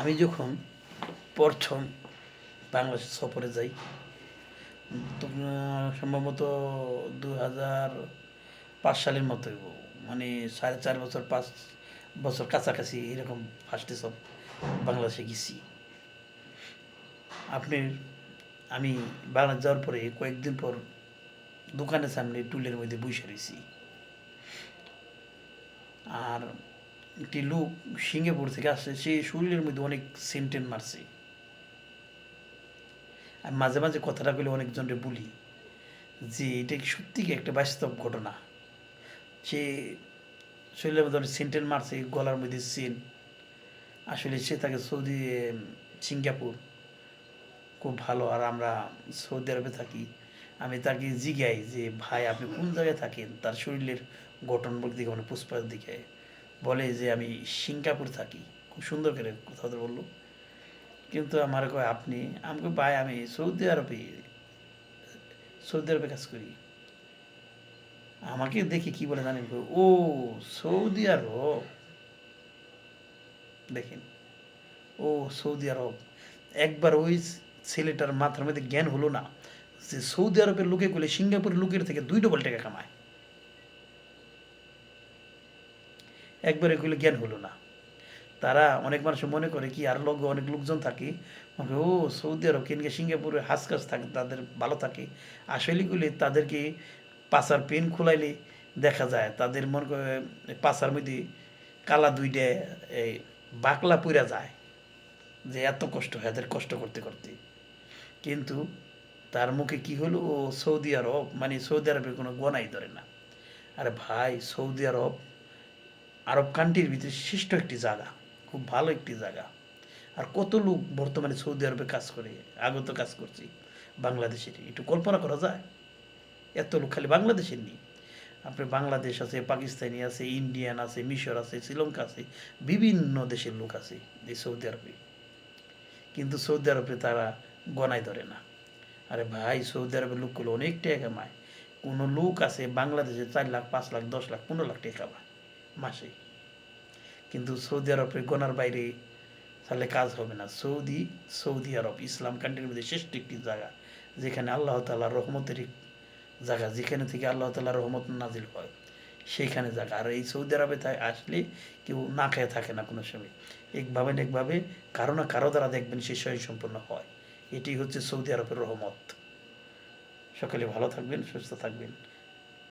আমি যখন প্রথম বাংলাদেশ সফরে যাই তখন সম্ভবত 2005 সালের মতোই, মানে 4.5 বছর 5 বছর কাছাকাছি এরকম ফার্স্টে সব বাংলাদেশে গেছি। আপনি আমি বাংলাদেশ যাওয়ার পরে কয়েকদিন পর দোকানের সামনে টুলের মধ্যে বসে রয়েছি, আর একটি লোক সিঙ্গাপুর থেকে আসছে, সে শরীরের মধ্যে অনেক সেন্টেন মারছে। আমি মাঝে মাঝে কথাটা বলে অনেকজনকে বলি যে এটা কি সত্যি কি একটা বাস্তব ঘটনা। সে শরীরের মধ্যে অনেক সেন্টেন মারছে, গলার মধ্যে সেন। আসলে সে তাকে সিঙ্গাপুর খুব ভালো, আর আমরা সৌদি আরবে থাকি। আমি তাকে জিজ্ঞাই যে ভাই আপনি কোন জায়গায় থাকেন, তার শরীরের গঠন দিকে মানে পুষ্পার দিকে বলে যে আমি সিঙ্গাপুর থাকি। খুব সুন্দর করে কথা বললো। কিন্তু আমার কয় আপনি, আমাকে ভাই আমি সৌদি আরবে কাজ করি। আমাকে দেখে কি বলে জানেন, ও সৌদি আরব, দেখেন, ও সৌদি আরব। একবার ওই ছেলেটার মাথার মধ্যে জ্ঞান হলো না যে সৌদি আরবের লোকে গুলো সিঙ্গাপুরের লোকের থেকে 2 ডবল টাকা কামায়। একবার এগুলো জ্ঞান হলো না। তারা অনেক মানুষ মনে করে কি আর অনেক লোকজন থাকে, ও সৌদি আরব কিনকে সিঙ্গাপুরে হাজ কাজ থাকে তাদের ভালো থাকে। আসলেগুলি তাদেরকে পাশার পেন খোলাইলে দেখা যায় তাদের মনে করে পাশার মধ্যে কালা দুইটা এই বাকলা পুরা যায়, যে এত কষ্ট হয় এদের কষ্ট করতে করতে। কিন্তু তার মুখে কি হলো, ও সৌদি আরব, মানে সৌদি আরবের কোনো গনাই ধরে না। আরে ভাই, সৌদি আরব আরব কান্ট্রির ভিতরে শ্রেষ্ঠ একটি জায়গা, খুব ভালো একটি জায়গা। আর কত লোক বর্তমানে সৌদি আরবে কাজ করে, আগত কাজ করছি বাংলাদেশের, একটু কল্পনা করা যায়। এত লোক খালি বাংলাদেশের নেই, আপনার বাংলাদেশ আছে, পাকিস্তানি আছে, ইন্ডিয়ান আছে, মিশর আছে, শ্রীলঙ্কা আছে, বিভিন্ন দেশের লোক আছে এই সৌদি আরবে। কিন্তু সৌদি আরবে তারা গনায় ধরে না। আরে ভাই, সৌদি আরবের লোকগুলো অনেক টাকা কামায়। কোনো লোক আছে বাংলাদেশে 4 লাখ 5 লাখ 10 লাখ 15 লাখ টাকা কামায় মাসে। কিন্তু সৌদি আরবের গনার বাইরে তাহলে কাজ হবে না। সৌদি আরব ইসলাম কান্ট্রির মধ্যে শ্রেষ্ঠ একটি জায়গা, যেখানে আল্লাহ তাআলার রহমতের জায়গা, যেখানে থেকে আল্লাহ তাআলার রহমত নাজিল হয়, সেইখানে জায়গা। আর এই সৌদি আরবে আসলে কেউ না খেয়ে থাকে না কোনো সময়। একভাবে না একভাবে কারো না কারো দ্বারা দেখবেন সে সম্পূর্ণ হয়। এটি হচ্ছে সৌদি আরবের রহমত। সকলে ভালো থাকবেন, সুস্থ থাকবেন।